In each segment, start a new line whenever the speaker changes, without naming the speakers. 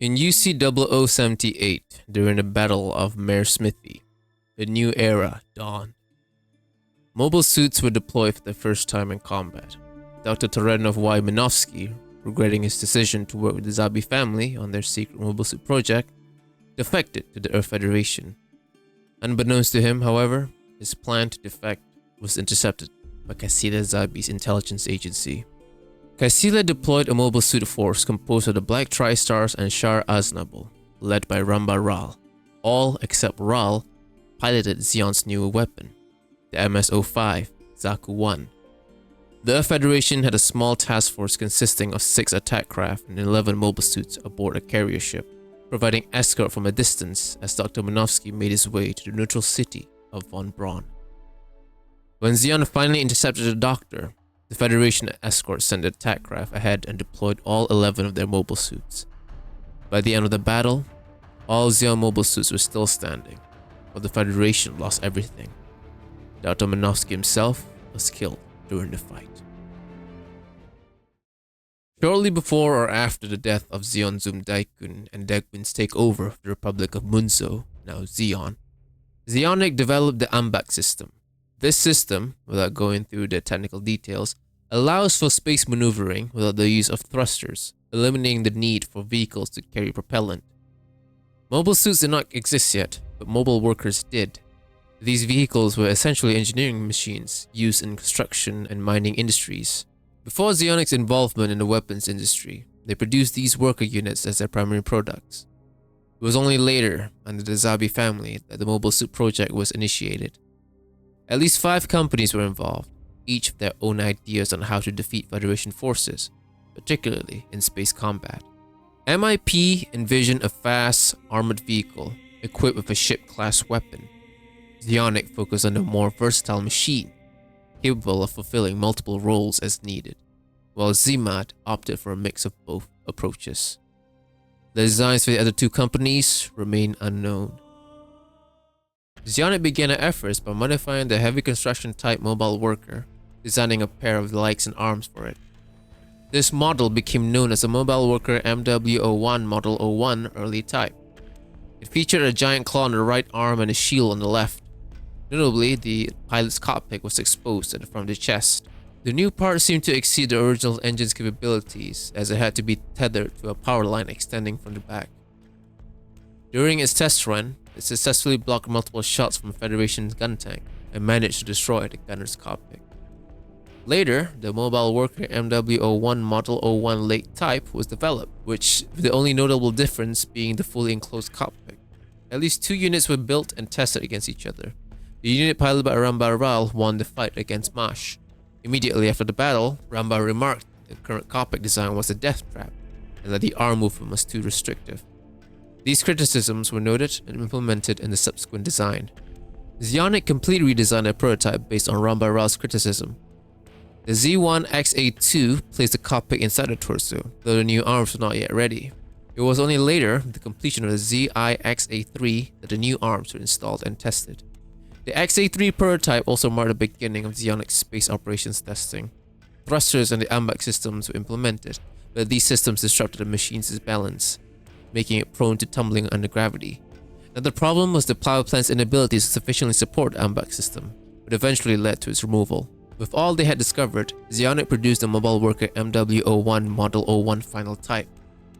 In UC 0078, during the Battle of Mare Smithy, the new era dawned. Mobile suits were deployed for the first time in combat. Dr. Taranov Y. Minovsky, regretting his decision to work with the Zabi family on their secret mobile suit project, defected to the Earth Federation. Unbeknownst to him, however, his plan to defect was intercepted by Kasila Zabi's intelligence agency. Kasila deployed a mobile suit force composed of the Black Tri-Stars and Shar Aznable, led by Ramba Ral. All except Ral piloted Xion's new weapon, the MS-05, Zaku I. The Earth Federation had a small task force consisting of 6 attack craft and 11 mobile suits aboard a carrier ship, providing escort from a distance as Dr. Minovsky made his way to the neutral city of Von Braun. When Xion finally intercepted the Doctor, the Federation escort sent the attack craft ahead and deployed all 11 of their mobile suits. By the end of the battle, all Xion mobile suits were still standing, but the Federation lost everything. Dr. Minovsky himself was killed during the fight. Shortly before or after the death of Xion Zum Daikun and Daegun's takeover of the Republic of Munzo, now Xion, Xionic developed the Ambak system. This system, without going through the technical details, allows for space maneuvering without the use of thrusters, eliminating the need for vehicles to carry propellant. Mobile suits did not exist yet, but mobile workers did. These vehicles were essentially engineering machines used in construction and mining industries. Before Xionic's involvement in the weapons industry, they produced these worker units as their primary products. It was only later, under the Zabi family, that the mobile suit project was initiated. At least 5 companies were involved, each with their own ideas on how to defeat Federation forces, particularly in space combat. MIP envisioned a fast, armored vehicle equipped with a ship-class weapon. Xionic focused on a more versatile machine, capable of fulfilling multiple roles as needed, while Zimad opted for a mix of both approaches. The designs for the other 2 companies remain unknown. Xionic began their efforts by modifying the heavy construction type mobile worker, designing a pair of legs and arms for it. This model became known as the Mobile Worker MW01 Model 01 early type. It featured a giant claw on the right arm and a shield on the left. Notably, the pilot's cockpit was exposed at the front of the chest. The new part seemed to exceed the original engine's capabilities, as it had to be tethered to a power line extending from the back. During its test run, it successfully blocked multiple shots from Federation's gun tank and managed to destroy the gunner's cockpit. Later, the Mobile Worker MW01 Model 01 late type was developed, with the only notable difference being the fully enclosed cockpit. At least 2 units were built and tested against each other. The unit piloted by Ramba Ral won the fight against Mash. Immediately after the battle, Ramba remarked that the current cockpit design was a death trap and that the arm movement was too restrictive. These criticisms were noted and implemented in the subsequent design. Xionic completely redesigned a prototype based on Ramba Ral's criticism. The Z1XA2 placed the cockpit inside the torso, though the new arms were not yet ready. It was only later, with the completion of the ZIXA3, that the new arms were installed and tested. The XA3 prototype also marked the beginning of Xionic's space operations testing. Thrusters and the Ambak systems were implemented, but these systems disrupted the machine's balance, making it prone to tumbling under gravity. Another problem was the power plant's inability to sufficiently support the Ambak system, which eventually led to its removal. With all they had discovered, Xionic produced the Mobile Worker MW01 Model 01 final type.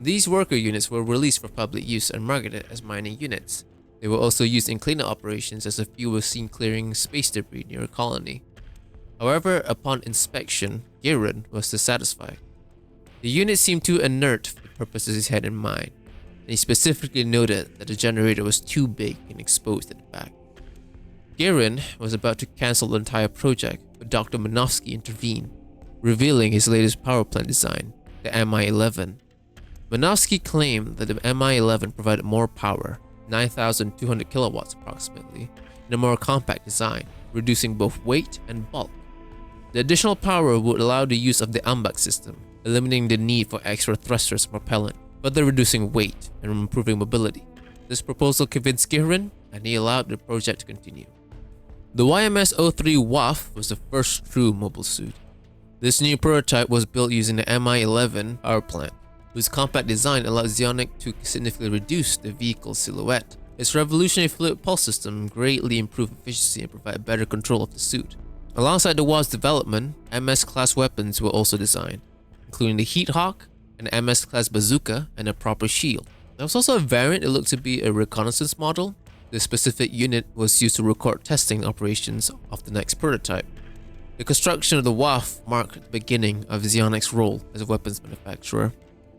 These worker units were released for public use and marketed as mining units. They were also used in cleanup operations, as a few were seen clearing space debris near a colony. However, upon inspection, Giron was dissatisfied. The unit seemed too inert for the purposes he had in mind, and he specifically noted that the generator was too big and exposed at the back. Giron was about to cancel the entire project, but Dr. Minovsky intervened, revealing his latest power plant design, the MI-11. Minovsky claimed that the MI-11 provided more power, 9,200 kilowatts approximately, in a more compact design, reducing both weight and bulk. The additional power would allow the use of the Ambak system, eliminating the need for extra thrusters and propellant, further reducing weight and improving mobility. This proposal convinced Giron, and he allowed the project to continue. The YMS-03 WAF was the first true mobile suit. This new prototype was built using the MI-11 power plant. whose compact design allowed Zionic to significantly reduce the vehicle's silhouette. Its revolutionary fluid pulse system greatly improved efficiency and provided better control of the suit. Alongside the WASP's development, MS-class weapons were also designed, including the Heat Hawk, an MS-class bazooka, and a proper shield. There was also a variant that looked to be a reconnaissance model. This specific unit was used to record testing operations of the next prototype. The construction of the WAF marked the beginning of Zionic's role as a weapons manufacturer.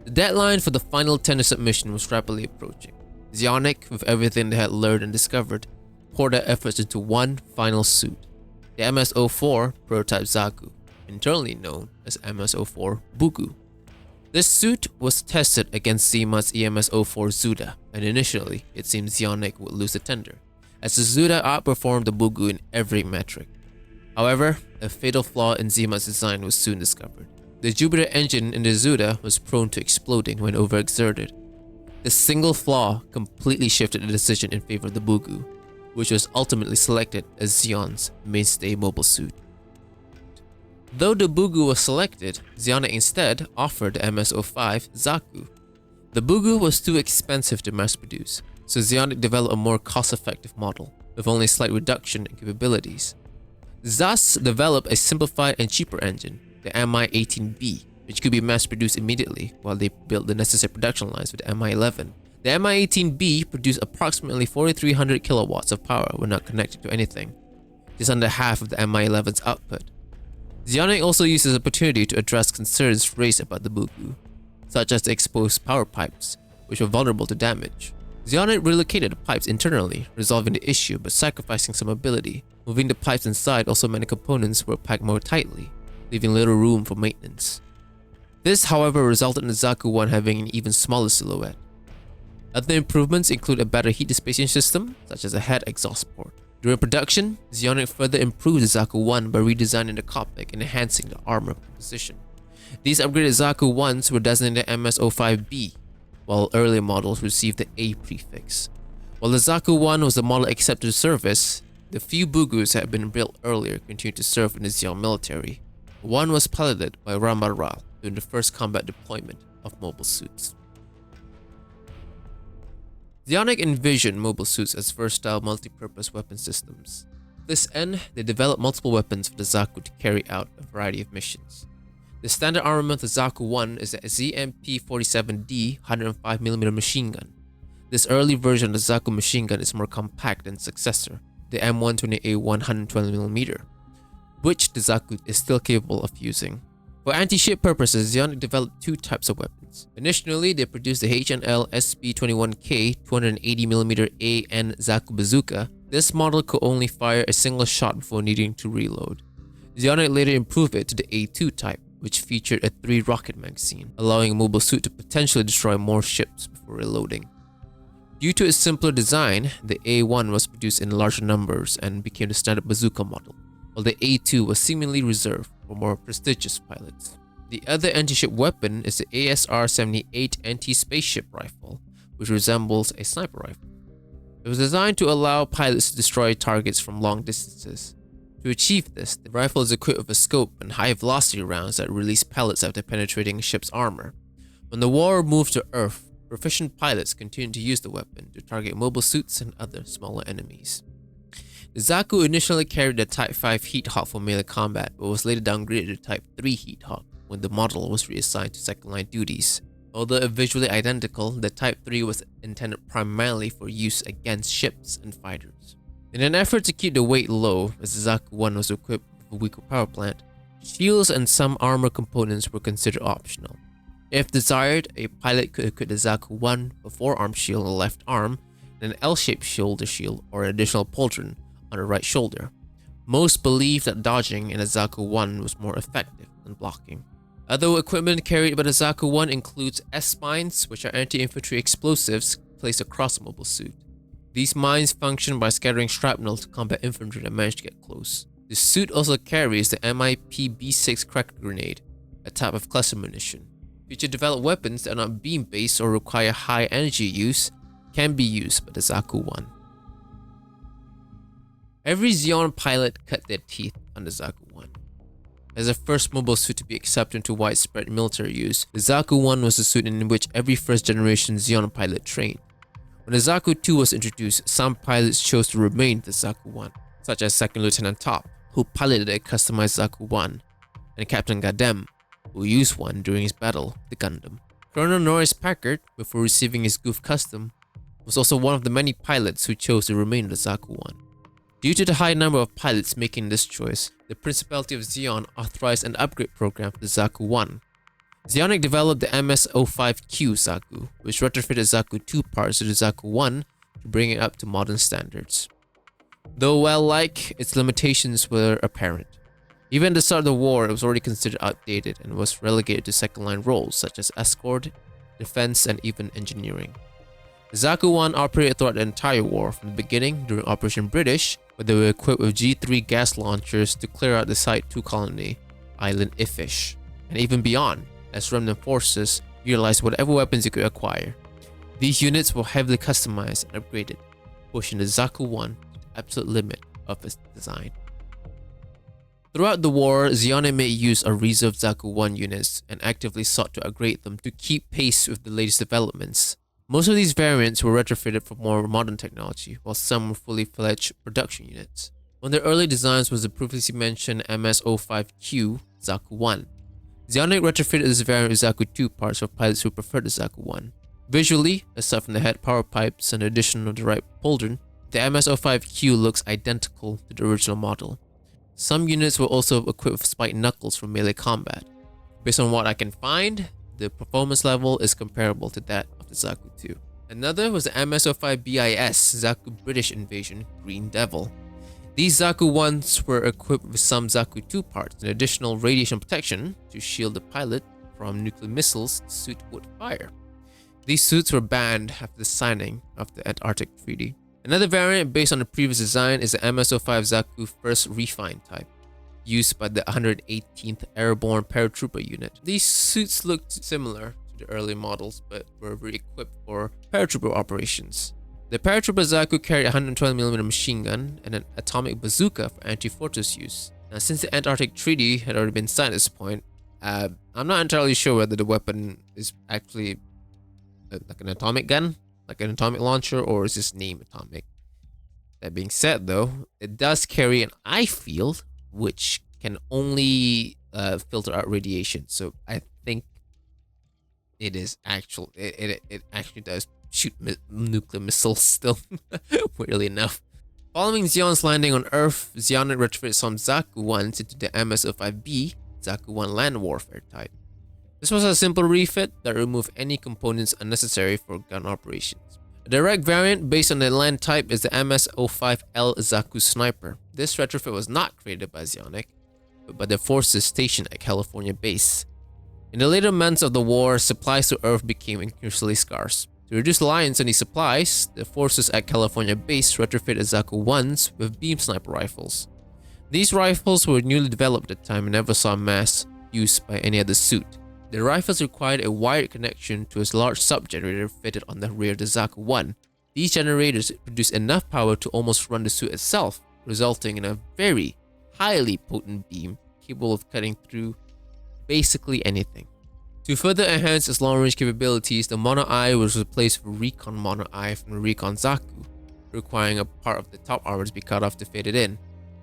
The deadline for the final tender submission was rapidly approaching. Zionic, with everything they had learned and discovered, poured their efforts into one final suit, the MS-04 prototype Zaku, internally known as MS-04 Bugu. This suit was tested against Zima's EMS-04 Zuda, and initially, it seemed Zionic would lose the tender, as the Zuda outperformed the Bugu in every metric. However, a fatal flaw in Zima's design was soon discovered. The Jupiter engine in the Zuda was prone to exploding when overexerted. This single flaw completely shifted the decision in favor of the Bugu, which was ultimately selected as Xion's mainstay mobile suit. Though the Bugu was selected, Zionic instead offered the MS-05 Zaku. The Bugu was too expensive to mass produce, so Zionic developed a more cost-effective model, with only a slight reduction in capabilities. ZAS developed a simplified and cheaper engine, the Mi-18B, which could be mass-produced immediately while they built the necessary production lines for the Mi-11. The Mi-18B produced approximately 4,300 kilowatts of power when not connected to anything, just under half of the Mi-11's output. Zionic also used this opportunity to address concerns raised about the Bugu, such as the exposed power pipes, which were vulnerable to damage. Zionic relocated the pipes internally, resolving the issue but sacrificing some ability. Moving the pipes inside also meant the components were packed more tightly, leaving little room for maintenance. This, however, resulted in the Zaku I having an even smaller silhouette. Other improvements include a better heat dissipation system, such as a head exhaust port. During production, Zionic further improved the Zaku I by redesigning the cockpit and enhancing the armor composition. These upgraded Zaku Is were designated MS-05B, while earlier models received the A prefix. While the Zaku I was the model accepted to service, the few Bugus that had been built earlier continued to serve in the Xion military. One was piloted by Ramaral during the first combat deployment of mobile suits. Zionic envisioned mobile suits as versatile multi-purpose weapon systems. To this end, they developed multiple weapons for the Zaku to carry out a variety of missions. The standard armament of the Zaku I is the ZMP-47D 105mm machine gun. This early version of the Zaku machine gun is more compact than its successor, the M120A 120mm, which the Zaku is still capable of using. For anti-ship purposes, Zionic developed two types of weapons. Initially, they produced the H&L SB-21K 280mm AN Zaku bazooka. This model could only fire a single shot before needing to reload. Zionic later improved it to the A2 type, which featured a 3-rocket magazine, allowing a mobile suit to potentially destroy more ships before reloading. Due to its simpler design, the A1 was produced in larger numbers and became the standard bazooka model, while the A2 was seemingly reserved for more prestigious pilots. The other anti-ship weapon is the ASR-78 anti-spaceship rifle, which resembles a sniper rifle. It was designed to allow pilots to destroy targets from long distances. To achieve this, the rifle is equipped with a scope and high-velocity rounds that release pellets after penetrating a ship's armor. When the war moved to Earth, proficient pilots continued to use the weapon to target mobile suits and other smaller enemies. The Zaku initially carried the Type 5 Heat Hawk for melee combat, but was later downgraded to Type 3 Heat Hawk when the model was reassigned to second-line duties. Although visually identical, the Type 3 was intended primarily for use against ships and fighters. In an effort to keep the weight low, as the Zaku I was equipped with a weaker power plant, shields and some armor components were considered optional. If desired, a pilot could equip the Zaku I with a forearm shield on the left arm, and an L-shaped shoulder shield or an additional pauldron on the right shoulder. Most believed that dodging in a Zaku I was more effective than blocking. Other equipment carried by the Zaku I includes S-mines, which are anti-infantry explosives placed across the mobile suit. These mines function by scattering shrapnel to combat infantry that manage to get close. The suit also carries the MIP-B6 cracker grenade, a type of cluster munition. Future-developed weapons that are not beam-based or require high energy use can be used by the Zaku I. Every Xion pilot cut their teeth on the Zaku I. As the first mobile suit to be accepted into widespread military use, the Zaku I was the suit in which every first-generation Zeon pilot trained. When the Zaku II was introduced, some pilots chose to remain the Zaku I, such as Second Lieutenant Top, who piloted a customized Zaku I, and Captain Gadem, who used one during his battle with the Gundam. Colonel Norris Packard, before receiving his Goof Custom, was also one of the many pilots who chose to remain the Zaku I. Due to the high number of pilots making this choice, the Principality of Zeon authorized an upgrade program for the Zaku I. Zeonic developed the MS-05Q Zaku, which retrofitted Zaku II parts to the Zaku I to bring it up to modern standards. Though well-liked, its limitations were apparent. Even at the start of the war, it was already considered outdated and was relegated to second-line roles such as escort, defense, and even engineering. The Zaku I operated throughout the entire war, from the beginning during Operation British, where they were equipped with G3 gas launchers to clear out the Site 2 colony, Island Ifish, and even beyond, as remnant forces utilized whatever weapons you could acquire. These units were heavily customized and upgraded, pushing the Zaku I to the absolute limit of its design. Throughout the war, Zeonic made use of reserved Zaku I units and actively sought to upgrade them to keep pace with the latest developments. Most of these variants were retrofitted for more modern technology, while some were fully fledged production units. One of their early designs was the previously mentioned MS-05Q Zaku I. Zeonic retrofitted this variant with Zaku II parts for pilots who preferred the Zaku I. Visually, aside from the head power pipes and the addition of the right pauldron, the MS-05Q looks identical to the original model. Some units were also equipped with spiked knuckles for melee combat. Based on what I can find, the performance level is comparable to that of the Zaku II. Another was the MS-05BIS Zaku British Invasion Green Devil. These Zaku Is were equipped with some Zaku II parts and additional radiation protection to shield the pilot from nuclear missiles the suit would fire. These suits were banned after the signing of the Antarctic Treaty. Another variant based on the previous design is the MS-05 Zaku First Refined type, used by the 118th Airborne Paratrooper Unit. These suits looked similar to the early models, but were re-equipped for paratrooper operations. The Paratrooper Zaku carried a 120mm machine gun and an atomic bazooka for anti-fortress use. Now, since the Antarctic Treaty had already been signed at this point, I'm not entirely sure whether the weapon is actually like an atomic gun, like an atomic launcher, or is this named atomic. That being said, though, it does carry an eye field, which can only filter out radiation. So I think it is actual. It actually does shoot nuclear missiles still, weirdly enough. Following Zeon's landing on Earth, Zeonic retrofitted some Zaku Is into the MS-05B Zaku I land warfare type. This was a simple refit that removed any components unnecessary for gun operations. A direct variant based on the land type is the MS-05L Zaku Sniper. This retrofit was not created by Zeonic, but by the forces stationed at California base. In the later months of the war, supplies to Earth became increasingly scarce. To reduce reliance on these supplies, the forces at California base retrofitted Zaku Is with beam sniper rifles. These rifles were newly developed at the time and never saw mass use by any other suit. The rifles required a wired connection to a large sub-generator fitted on the rear of the Zaku I. These generators produced enough power to almost run the suit itself, resulting in a very highly potent beam capable of cutting through basically anything. To further enhance its long-range capabilities, the Mono Eye was replaced with Recon Mono Eye from the Recon Zaku, requiring a part of the top armor to be cut off to fit it in.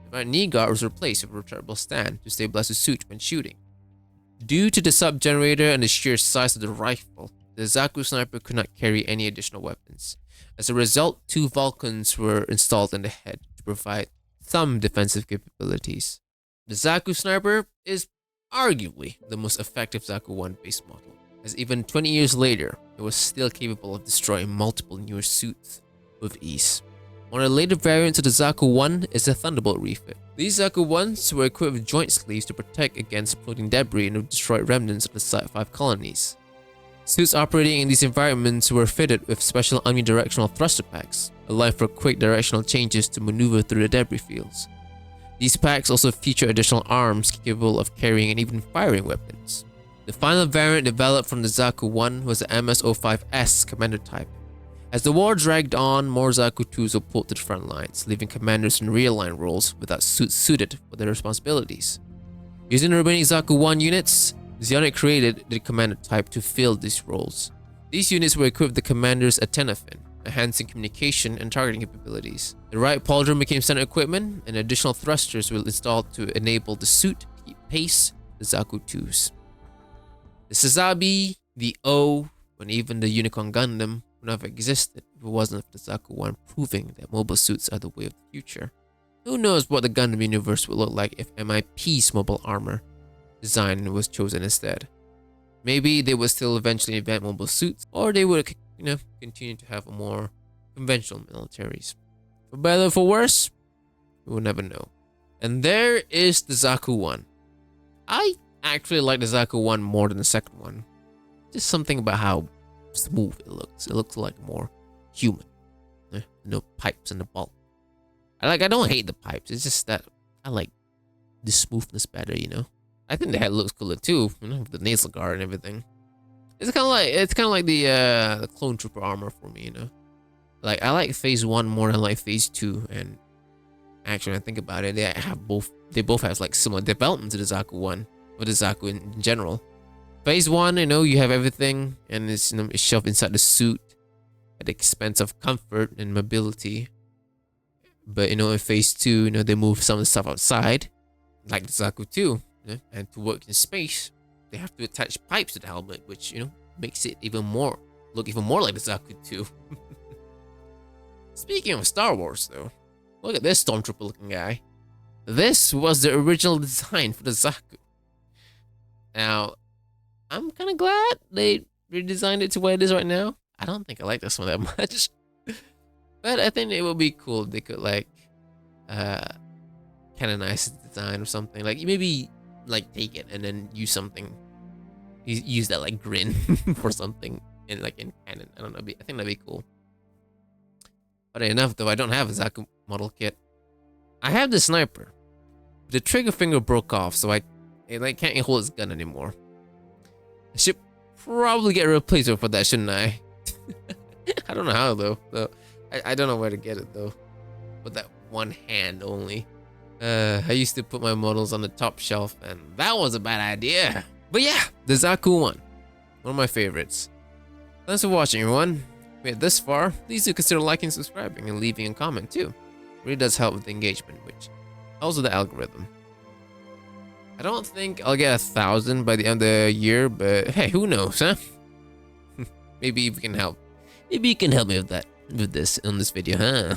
The right knee guard was replaced with a retractable stand to stabilize the suit when shooting. Due to the sub-generator and the sheer size of the rifle, the Zaku Sniper could not carry any additional weapons. As a result, 2 Vulcans were installed in the head to provide some defensive capabilities. The Zaku Sniper is arguably the most effective Zaku I base model, as even 20 years later, it was still capable of destroying multiple newer suits with ease. One of the later variants of the Zaku I is the Thunderbolt refit. These Zaku Is were equipped with joint sleeves to protect against floating debris and destroyed remnants of the Site 5 colonies. Suits operating in these environments were fitted with special omnidirectional thruster packs, allowing for quick directional changes to maneuver through the debris fields. These packs also feature additional arms capable of carrying and even firing weapons. The final variant developed from the Zaku I was the MS-05S Commander type. As the war dragged on, more Zaku IIs were pulled to the front lines, leaving commanders in rear line roles without suits suited for their responsibilities. Using the remaining Zaku 1 units, Zionic created the commander type to fill these roles. These units were equipped with the commander's antenna fin, enhancing communication and targeting capabilities. The right pauldron became standard equipment, and additional thrusters were installed to enable the suit to keep pace with the Zaku 2s. The Sazabi, the O, and even the Unicorn Gundam would not have existed if it wasn't for the Zaku 1 proving that mobile suits are the way of the future. Who knows what the Gundam universe would look like if MIP's mobile armor design was chosen instead. Maybe they would still eventually invent mobile suits, or they would, continue to have more conventional militaries. For better or for worse, we will never know. And there is the Zaku 1. I actually like the Zaku 1 more than the second one. Just something about how smooth it looks. It looks like more human. No pipes in the bulk. I don't hate the pipes. It's just that I like the smoothness better, I think the head looks cooler too, with the nasal guard and everything. It's kind of like the clone trooper armor for me, Like I like phase 1 more than like phase 2, and actually when I think about it, they both have like similar development to the Zaku 1, or the Zaku in general. Phase 1, you have everything, and it's it's shoved inside the suit at the expense of comfort and mobility. But in phase 2, they move some of the stuff outside, like the Zaku 2. And to work in space, they have to attach pipes to the helmet, which makes it look even more like the Zaku 2. Speaking of Star Wars, though, look at this stormtrooper looking guy. This was the original design for the Zaku. Now, I'm kind of glad they redesigned it to what it is right now. I don't think I like this one that much, but I think it would be cool if they could canonize the design or something. Like maybe take it and then use that grin for something in canon. I don't know. I think that'd be cool. But enough though. I don't have a Zaku model kit. I have the sniper. The trigger finger broke off, so I can't hold his gun anymore. I should probably get a replacement for that, shouldn't I? I don't know how though. I don't know where to get it though. With that one hand only. I used to put my models on the top shelf, and that was a bad idea. But yeah, the Zaku 1. One of my favorites. Thanks for watching, everyone. If you made it this far, please do consider liking, subscribing, and leaving a comment too. It really does help with the engagement, which helps with the algorithm. I don't think I'll get 1,000 by the end of the year, but hey, who knows, huh? Maybe you can help. Maybe you can help me with this video, huh?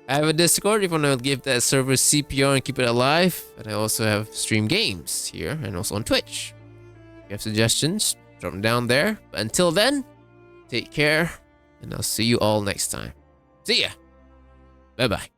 I have a Discord if you want to give that server CPR and keep it alive. And I also have stream games here and also on Twitch. If you have suggestions, drop them down there. But until then, take care, and I'll see you all next time. See ya. Bye-bye.